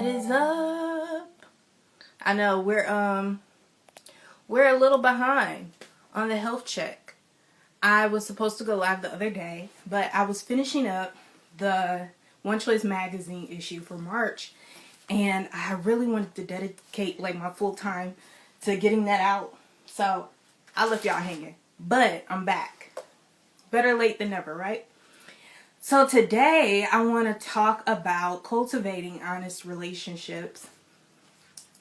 is up? I know we're a little behind on the health check. I was supposed to go live the other day, but I was finishing up the One Choice magazine issue for March, and I really wanted to dedicate like my full time to getting that out. So I left y'all hanging, but I'm back. Better late than never, right? So today I want to talk about cultivating honest relationships.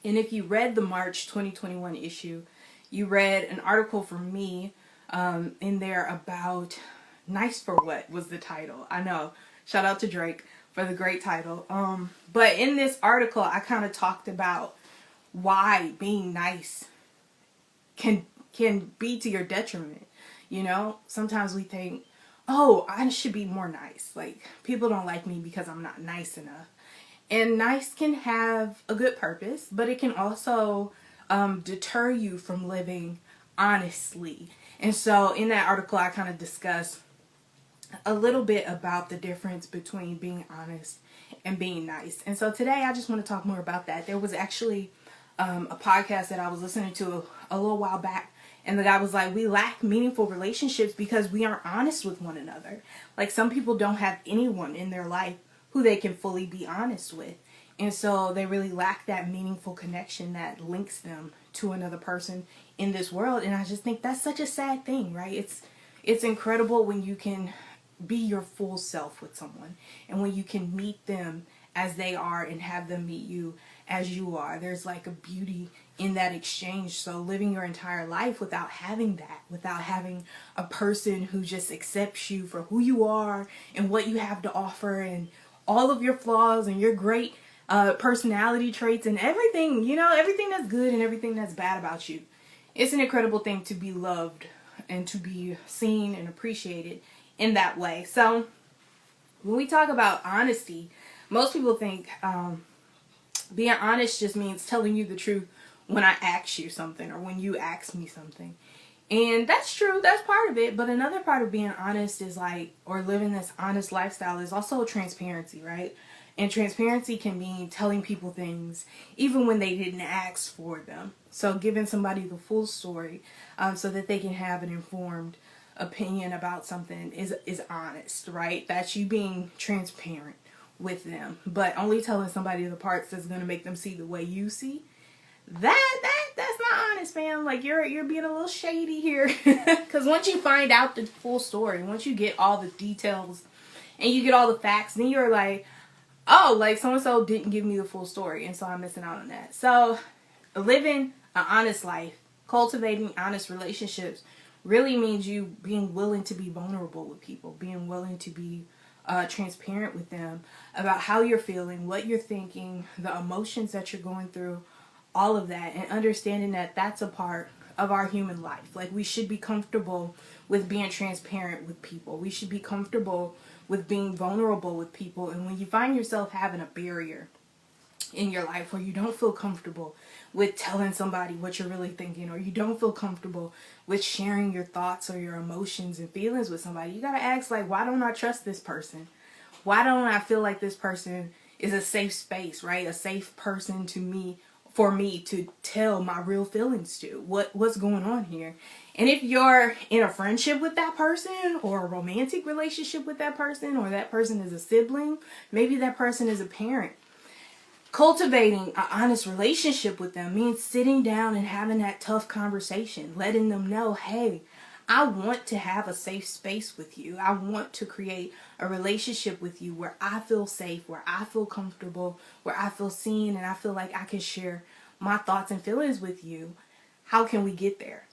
And if you read the March 2021 issue, you read an article from me in there about Nice for What was the title. I know. Shout out to Drake for the great title. But in this article, I kind of talked about why being nice can be to your detriment. You know, sometimes we think, oh, I should be more nice. Like, people don't like me because I'm not nice enough. And nice can have a good purpose, but it can also deter you from living honestly. And so in that article, I kind of discussed a little bit about the difference between being honest and being nice. And so today I just want to talk more about that. There was actually a podcast that I was listening to a little while back, and the guy was like, we lack meaningful relationships because we aren't honest with one another. Like, some people don't have anyone in their life who they can fully be honest with. And so they really lack that meaningful connection that links them to another person in this world. And I just think that's such a sad thing, right? It's incredible when you can be your full self with someone, and when you can meet them as they are and have them meet you as you are. There's like a beauty in that exchange. So living your entire life without having that, without having a person who just accepts you for who you are and what you have to offer and all of your flaws and your great personality traits and everything, you know, everything that's good and everything that's bad about you. It's an incredible thing to be loved and to be seen and appreciated in that way. So when we talk about honesty, most people think being honest just means telling you the truth when I ask you something or when you ask me something. And that's true, that's part of it. But another part of being honest is like, or living this honest lifestyle, is also transparency, right? And transparency can mean telling people things even when they didn't ask for them. So giving somebody the full story so that they can have an informed opinion about something is honest, right? That's you being transparent with them. But only telling somebody the parts that's going to make them see the way you see, that's not honest, man. Like, you're being a little shady here. Because once you find out the full story, once you get all the details and you get all the facts, then you're like, oh, like, so-and-so didn't give me the full story, and so I'm missing out on that. So living an honest life, cultivating honest relationships, really means you being willing to be vulnerable with people, being willing to be transparent with them about how you're feeling, what you're thinking, the emotions that you're going through, all of that, and understanding that that's a part of our human life. Like, we should be comfortable with being transparent with people. We should be comfortable with being vulnerable with people. And when you find yourself having a barrier in your life where you don't feel comfortable with telling somebody what you're really thinking, or you don't feel comfortable with sharing your thoughts or your emotions and feelings with somebody, you gotta ask, like, why don't I trust this person? Why don't I feel like this person is a safe space, right? A safe person for me to tell my real feelings to. What's going on here? And if you're in a friendship with that person, or a romantic relationship with that person, or that person is a sibling, maybe that person is a parent, cultivating an honest relationship with them means sitting down and having that tough conversation, letting them know, hey, I want to have a safe space with you. I want to create a relationship with you where I feel safe, where I feel comfortable, where I feel seen, and I feel like I can share my thoughts and feelings with you. How can we get there?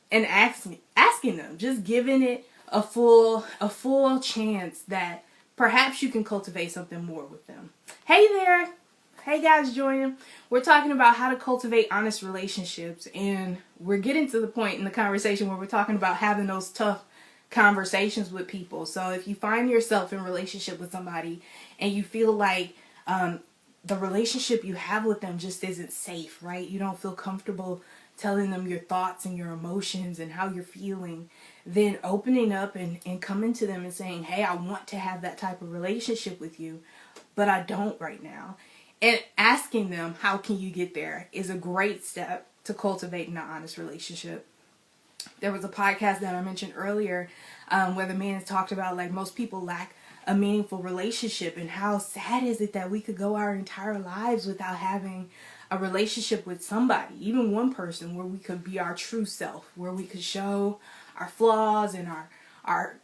And asking them, just giving it a full chance that perhaps you can cultivate something more with them. Hey there. Hey guys, joining. We're talking about how to cultivate honest relationships, and we're getting to the point in the conversation where we're talking about having those tough conversations with people. So if you find yourself in a relationship with somebody and you feel like the relationship you have with them just isn't safe, right? You don't feel comfortable telling them your thoughts and your emotions and how you're feeling, then opening up and coming to them and saying, hey, I want to have that type of relationship with you, but I don't right now. And asking them, how can you get there, is a great step to cultivating an honest relationship. There was a podcast that I mentioned earlier where the man talked about like most people lack a meaningful relationship, and how sad is it that we could go our entire lives without having a relationship with somebody, even one person, where we could be our true self, where we could show our flaws and our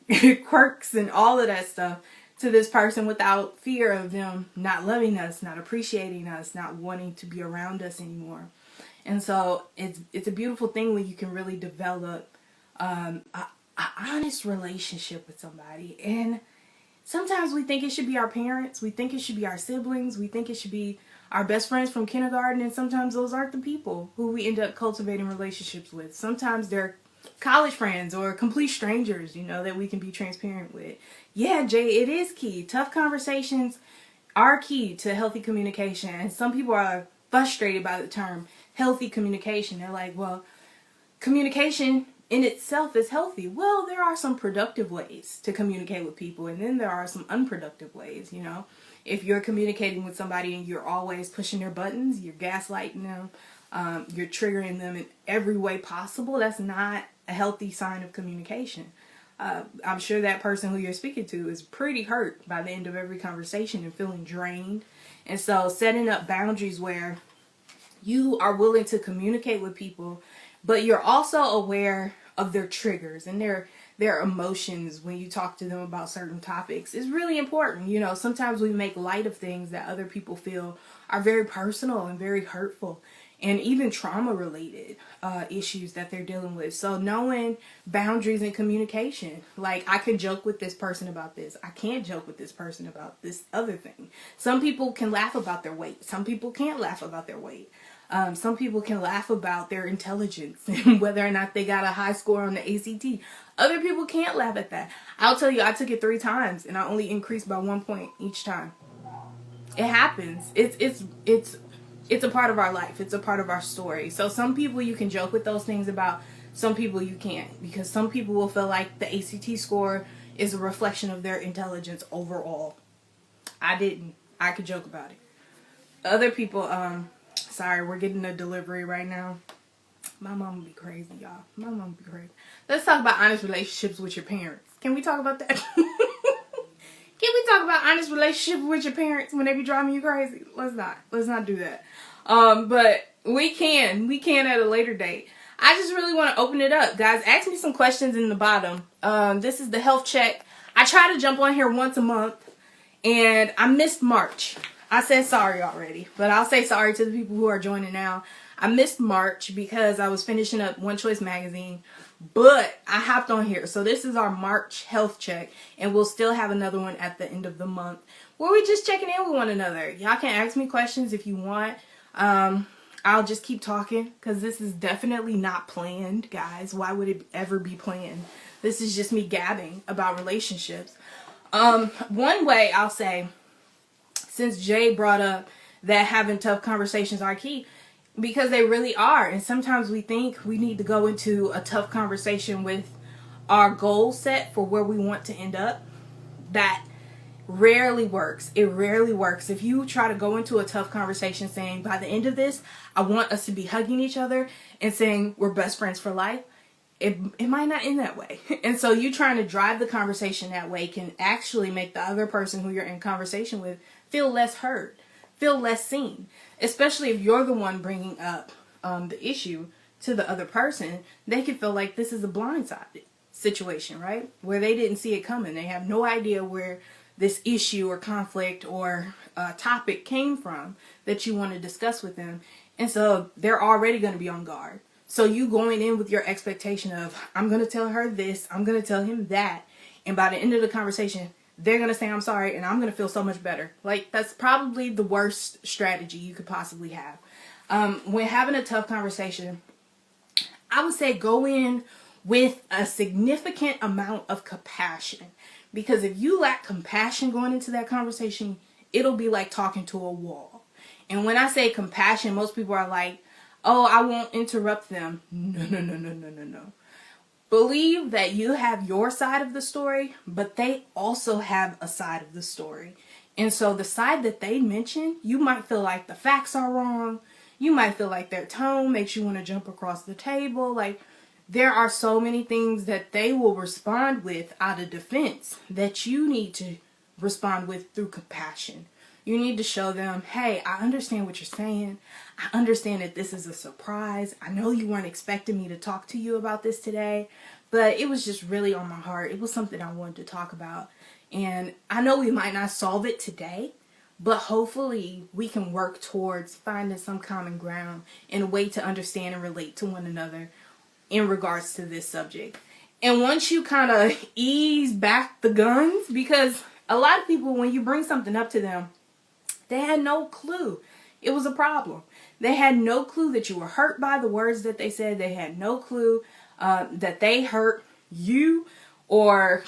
quirks and all of that stuff to this person without fear of them not loving us, not appreciating us, not wanting to be around us anymore. And so it's a beautiful thing when you can really develop a honest relationship with somebody. And sometimes we think it should be our parents, we think it should be our siblings, we think it should be our best friends from kindergarten, and sometimes those aren't the people who we end up cultivating relationships with. Sometimes they're college friends or complete strangers, that we can be transparent with. Yeah, Jay, it is key. Tough conversations are key to healthy communication. And some people are frustrated by the term healthy communication. They're like, well, communication in itself is healthy. Well, there are some productive ways to communicate with people, and then there are some unproductive ways, If you're communicating with somebody and you're always pushing their buttons, you're gaslighting them, you're triggering them in every way possible, that's not a healthy sign of communication. I'm sure that person who you're speaking to is pretty hurt by the end of every conversation and feeling drained. And so setting up boundaries where you are willing to communicate with people, but you're also aware of their triggers and their emotions when you talk to them about certain topics is really important. Sometimes we make light of things that other people feel are very personal and very hurtful, and even trauma related issues that they're dealing with. So knowing boundaries in communication, like I can joke with this person about this, I can't joke with this person about this other thing. Some people can laugh about their weight, some people can't laugh about their weight. Some people can laugh about their intelligence and whether or not they got a high score on the ACT. Other people can't laugh at that. I'll tell you, I took it 3 times and I only increased by 1 point each time. It happens. It's a part of our life. It's a part of our story. So some people you can joke with those things about, some people you can't, because some people will feel like the ACT score is a reflection of their intelligence overall. I didn't. I could joke about it. Other people, sorry, we're getting a delivery right now. My mom would be crazy, y'all. My mom would be crazy. Let's talk about honest relationships with your parents. Can we talk about that? Can we talk about honest relationships with your parents when they be driving you crazy? Let's not do that. But we can at a later date. I just really want to open it up. Guys, ask me some questions in the bottom. This is the health check. I try to jump on here once a month, and I missed March. I said sorry already, but I'll say sorry to the people who are joining now. I missed March because I was finishing up One Choice magazine, but I hopped on here. So this is our March health check, and we'll still have another one at the end of the month where we just checking in with one another. Y'all can ask me questions if you want. I'll just keep talking because this is definitely not planned, guys. Why would it ever be planned? This is just me gabbing about relationships. One way I'll say, since Jay brought up that having tough conversations are key, because they really are. And sometimes we think we need to go into a tough conversation with our goal set for where we want to end up. That rarely works. It rarely works. If you try to go into a tough conversation saying, by the end of this, I want us to be hugging each other and saying we're best friends for life, it might not end that way. And so you trying to drive the conversation that way can actually make the other person who you're in conversation with feel less heard, feel less seen, especially if you're the one bringing up the issue to the other person. They could feel like this is a blindsided situation, right? Where they didn't see it coming. They have no idea where this issue or conflict or topic came from that you want to discuss with them. And so they're already going to be on guard. So you going in with your expectation of, I'm going to tell her this, I'm going to tell him that. And by the end of the conversation, they're going to say, I'm sorry, and I'm going to feel so much better. Like, that's probably the worst strategy you could possibly have. When having a tough conversation, I would say go in with a significant amount of compassion. Because if you lack compassion going into that conversation, it'll be like talking to a wall. And when I say compassion, most people are like, oh, I won't interrupt them. No. Believe that you have your side of the story, but they also have a side of the story. And so the side that they mention, you might feel like the facts are wrong. You might feel like their tone makes you want to jump across the table. Like, there are so many things that they will respond with out of defense that you need to respond with through compassion. You need to show them, hey, I understand what you're saying. I understand that this is a surprise. I know you weren't expecting me to talk to you about this today, but it was just really on my heart. It was something I wanted to talk about. And I know we might not solve it today, but hopefully we can work towards finding some common ground and a way to understand and relate to one another in regards to this subject. And once you kind of ease back the guns, because a lot of people, when you bring something up to them, they had no clue it was a problem. They had no clue that you were hurt by the words that they said. They had no clue that they hurt you or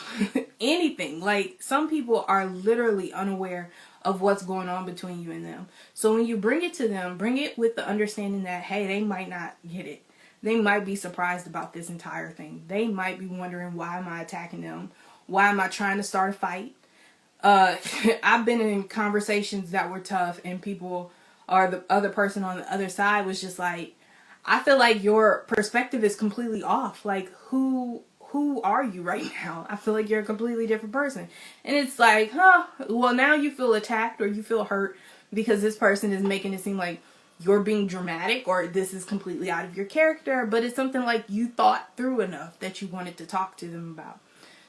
anything. Like, some people are literally unaware of what's going on between you and them. So when you bring it to them, bring it with the understanding that, hey, they might not get it. They might be surprised about this entire thing. They might be wondering, why am I attacking them? Why am I trying to start a fight? I've been in conversations that were tough, and people, or the other person on the other side, was just like, I feel like your perspective is completely off. Like, who are you right now? I feel like you're a completely different person. And it's like, well, now you feel attacked or you feel hurt because this person is making it seem like you're being dramatic or this is completely out of your character. But it's something like you thought through enough that you wanted to talk to them about.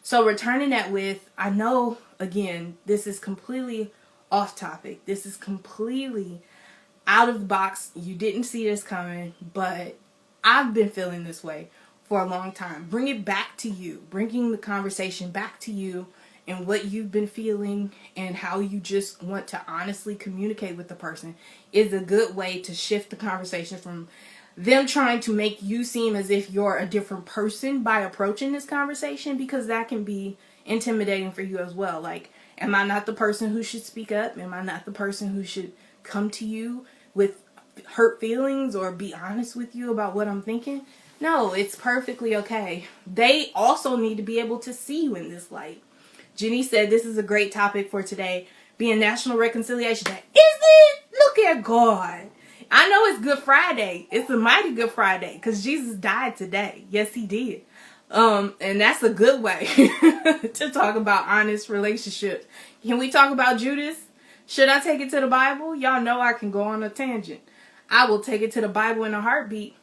So returning that with, I know, again, this is completely off topic. This is completely out of the box. You didn't see this coming, but I've been feeling this way for a long time. Bring it back to you. Bringing the conversation back to you and what you've been feeling and how you just want to honestly communicate with the person is a good way to shift the conversation from them trying to make you seem as if you're a different person by approaching this conversation, because that can be intimidating for you as well. Like, am I not the person who should speak up? Am I not the person who should come to you with hurt feelings or be honest with you about what I'm thinking? No, it's perfectly okay. They also need to be able to see you in this light. Jenny said this is a great topic for today, being National Reconciliation Day. Is it? Look at God. I know it's Good Friday. It's a mighty Good Friday because Jesus died today. Yes, he did. And that's a good way to talk about honest relationships. Can we talk about Judas? Should I take it to the Bible? Y'all know I can go on a tangent. I will take it to the Bible in a heartbeat.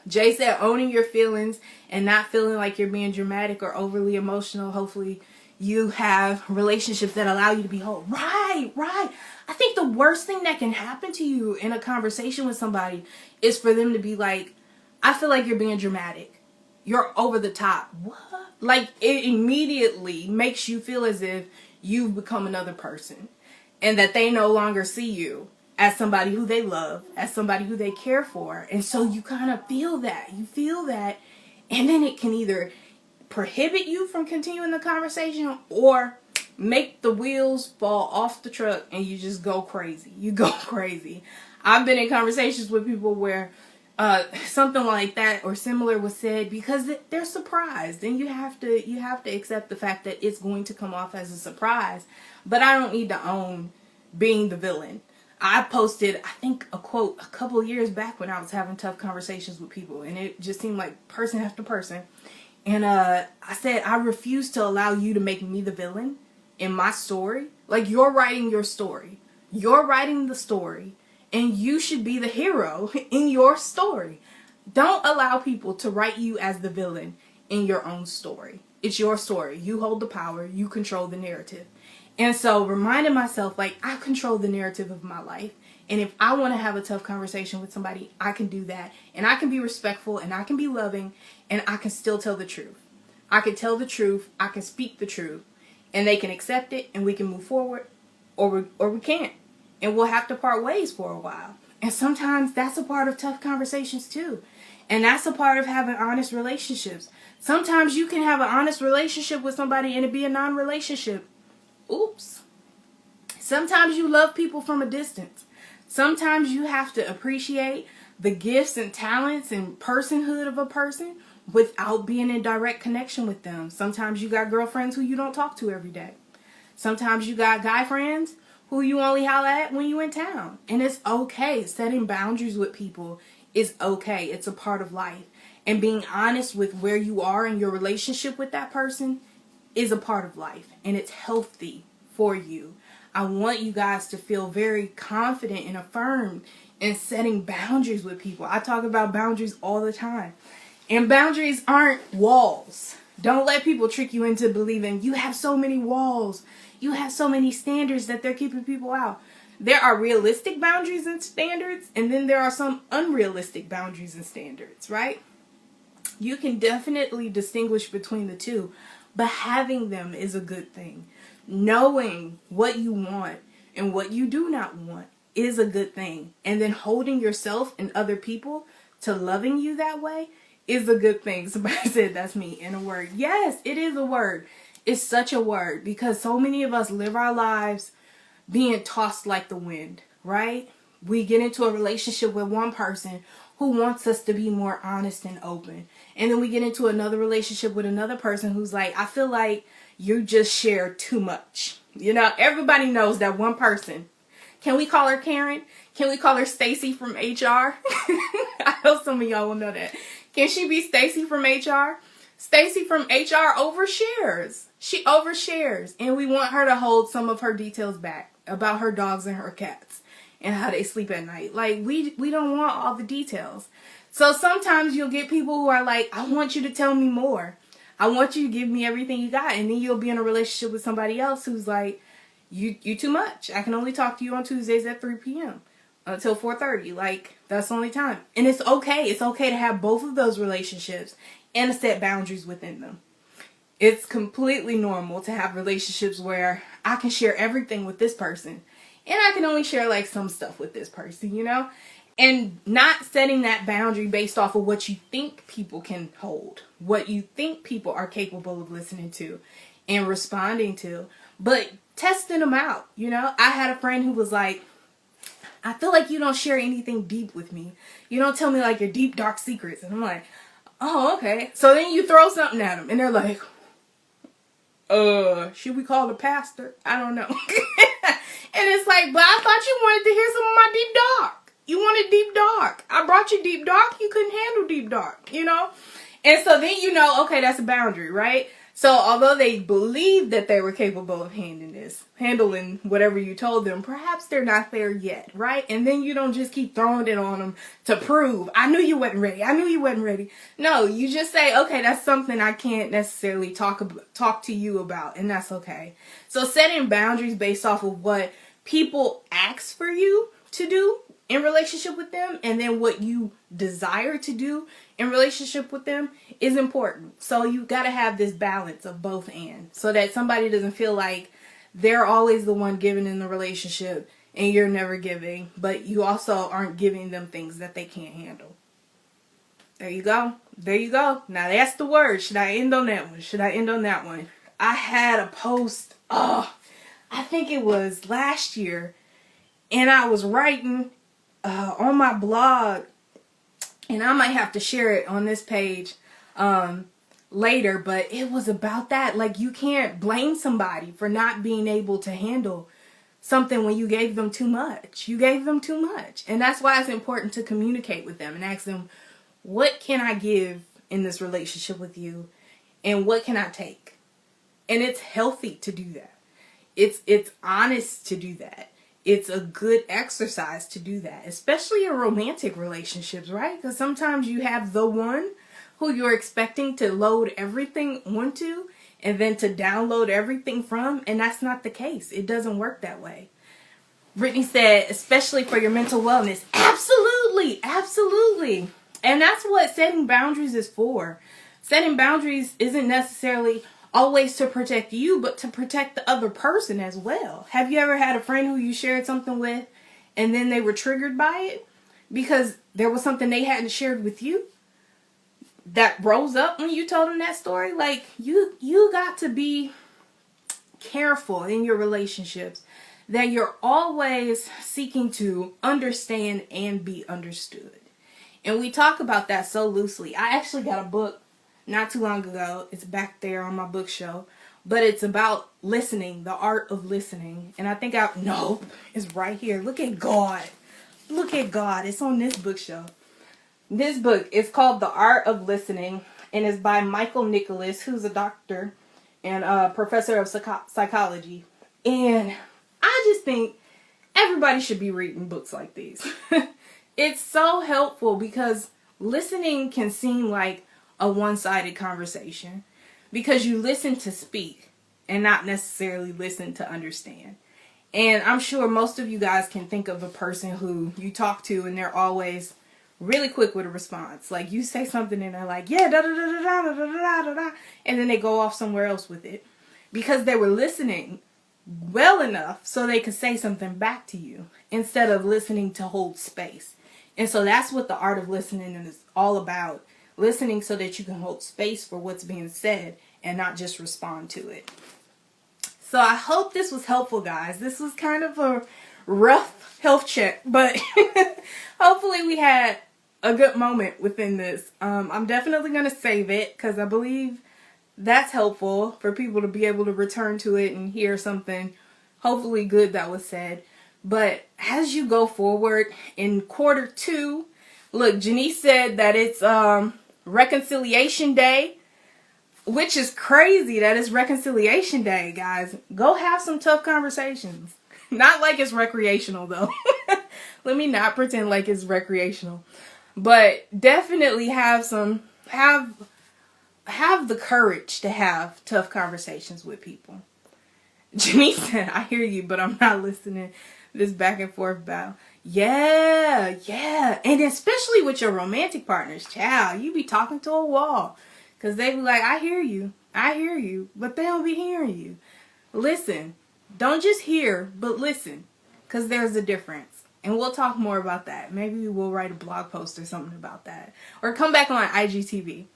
Jay said owning your feelings and not feeling like you're being dramatic or overly emotional. Hopefully you have relationships that allow you to be whole. Right. I think the worst thing that can happen to you in a conversation with somebody is for them to be like, I feel like you're being dramatic. You're over the top. What? Like, it immediately makes you feel as if you've become another person and that they no longer see you as somebody who they love, as somebody who they care for. And so you kind of feel that. You feel that. And then it can either prohibit you from continuing the conversation or make the wheels fall off the truck and you just go crazy. You go crazy. I've been in conversations with people where something like that or similar was said because they're surprised, and you have to accept the fact that it's going to come off as a surprise. But I don't need to own being the villain. I posted, I think, a quote a couple of years back when I was having tough conversations with people, and it just seemed like person after person. And I said, I refuse to allow you to make me the villain in my story. Like, you're writing your story. You're writing the story, and you should be the hero in your story. Don't allow people to write you as the villain in your own story. It's your story. You hold the power. You control the narrative. And so reminding myself, like, I control the narrative of my life. And if I want to have a tough conversation with somebody, I can do that. And I can be respectful and I can be loving and I can still tell the truth. I can tell the truth. I can speak the truth. And they can accept it and we can move forward, or we can't. And we'll have to part ways for a while. And sometimes that's a part of tough conversations too. And that's a part of having honest relationships. Sometimes you can have an honest relationship with somebody and it be a non-relationship. Oops. Sometimes you love people from a distance. Sometimes you have to appreciate the gifts and talents and personhood of a person without being in direct connection with them. Sometimes you got girlfriends who you don't talk to every day. Sometimes you got guy friends who you only holler at when you in town. And it's okay. Setting boundaries with people is okay. It's a part of life. And being honest with where you are in your relationship with that person is a part of life. And it's healthy for you. I want you guys to feel very confident and affirmed in setting boundaries with people. I talk about boundaries all the time. And boundaries aren't walls. Don't let people trick you into believing you have so many walls. You have so many standards that they're keeping people out. There are realistic boundaries and standards, and then there are some unrealistic boundaries and standards, right? You can definitely distinguish between the two, but having them is a good thing. Knowing what you want and what you do not want is a good thing. And then holding yourself and other people to loving you that way is a good thing. Somebody said that's me in a word. Yes, it is a word. It's such a word because so many of us live our lives being tossed like the wind, right? We get into a relationship with one person who wants us to be more honest and open. And then we get into another relationship with another person who's like, I feel like you just share too much. You know, everybody knows that one person. Can we call her Karen? Can we call her Stacy from HR? I know some of y'all will know that. Can she be Stacy from HR? Stacy from HR overshares. She overshares. And we want her to hold some of her details back about her dogs and her cats and how they sleep at night. Like, we don't want all the details. So sometimes you'll get people who are like, I want you to tell me more. I want you to give me everything you got. And then you'll be in a relationship with somebody else who's like, you too much. I can only talk to you on Tuesdays at 3 p.m. until 4:30. Like, that's the only time. And it's okay. It's okay to have both of those relationships and to set boundaries within them. It's completely normal to have relationships where I can share everything with this person and I can only share like some stuff with this person, you know? And not setting that boundary based off of what you think people can hold, what you think people are capable of listening to and responding to, but testing them out, you know? I had a friend who was like, I feel like you don't share anything deep with me. You don't tell me like your deep, dark secrets. And I'm like, oh, okay. So then you throw something at them and they're like, should we call the pastor? I don't know. And it's like, but I thought you wanted to hear some of my deep dark. You wanted deep dark. I brought you deep dark. You couldn't handle deep dark, you know? And so then you know, okay, that's a boundary, right? So although they believed that they were capable of handling whatever you told them, perhaps they're not there yet, right? And then you don't just keep throwing it on them to prove, I knew you wasn't ready. I knew you wasn't ready. No, you just say, okay, that's something I can't necessarily talk to you about, and that's okay. So setting boundaries based off of what people ask for you to do in relationship with them and then what you desire to do in relationship with them is important. So you got to have this balance of both and so that somebody doesn't feel like they're always the one giving in the relationship and you're never giving, but you also aren't giving them things that they can't handle. There you go. There you go. Now that's the word. Should I end on that one? Should I end on that one? I had a post, I think it was last year, and I was writing on my blog, and I might have to share it on this page later, but it was about that. Like, you can't blame somebody for not being able to handle something when you gave them too much. You gave them too much. And that's why it's important to communicate with them and ask them, what can I give in this relationship with you? And what can I take? And it's healthy to do that. It's honest to do that. It's a good exercise to do that, especially in romantic relationships, right? Because sometimes you have the one who you're expecting to load everything onto and then to download everything from, and that's not the case. It doesn't work that way. Brittany said, especially for your mental wellness. Absolutely, absolutely. And that's what setting boundaries is for. Setting boundaries isn't necessarily always to protect you, but to protect the other person as well. Have you ever had a friend who you shared something with and then they were triggered by it because there was something they hadn't shared with you that rose up when you told them that story? Like, you got to be careful in your relationships that you're always seeking to understand and be understood. And we talk about that so loosely. I actually got a book not too long ago. It's back there on my bookshelf but it's about listening, the art of listening. And I think no, it's right here. Look at God. Look at God. It's on this bookshelf. This book is called The Art of Listening, and is by Michael Nichols, who's a doctor and a professor of psychology. And I just think everybody should be reading books like these. It's so helpful because listening can seem like a one-sided conversation because you listen to speak and not necessarily listen to understand. And I'm sure most of you guys can think of a person who you talk to and they're always really quick with a response. Like you say something and they're like, yeah, da da da da da da da da da, and then they go off somewhere else with it because they were listening well enough so they could say something back to you instead of listening to hold space. And so that's what the art of listening is all about. Listening so that you can hold space for what's being said and not just respond to it. So I hope this was helpful, guys. This was kind of a rough health check, but hopefully we had a good moment within this. I'm definitely going to save it because I believe that's helpful for people to be able to return to it and hear something hopefully good that was said. But as you go forward in quarter 2, look, Janice said that it's Reconciliation Day, which is crazy that it's Reconciliation Day, guys. Go have some tough conversations. Not like it's recreational, though. Let me not pretend like it's recreational. But definitely have the courage to have tough conversations with people. Janice said, I hear you, but I'm not listening. This back and forth battle. Yeah. And especially with your romantic partners, child, you be talking to a wall. Because they be like, I hear you. But they don't be hearing you. Listen. Don't just hear, but listen. Because there's a difference. And we'll talk more about that. Maybe we'll write a blog post or something about that. Or come back on IGTV.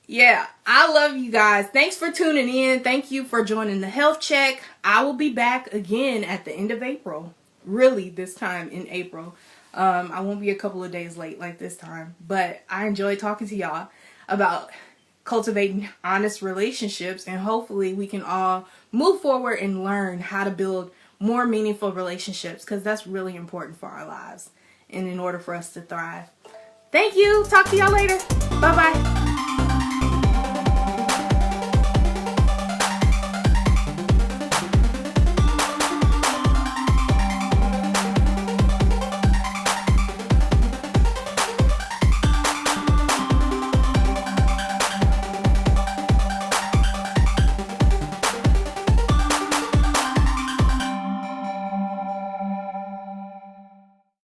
Yeah, I love you guys. Thanks for tuning in. Thank you for joining the health check. I will be back again at the end of April. Really, this time in April. I won't be a couple of days late like this time. But I enjoy talking to y'all about cultivating honest relationships. And hopefully we can all move forward and learn how to build more meaningful relationships. Because that's really important for our lives. And in order for us to thrive. Thank you. Talk to y'all later. Bye-bye.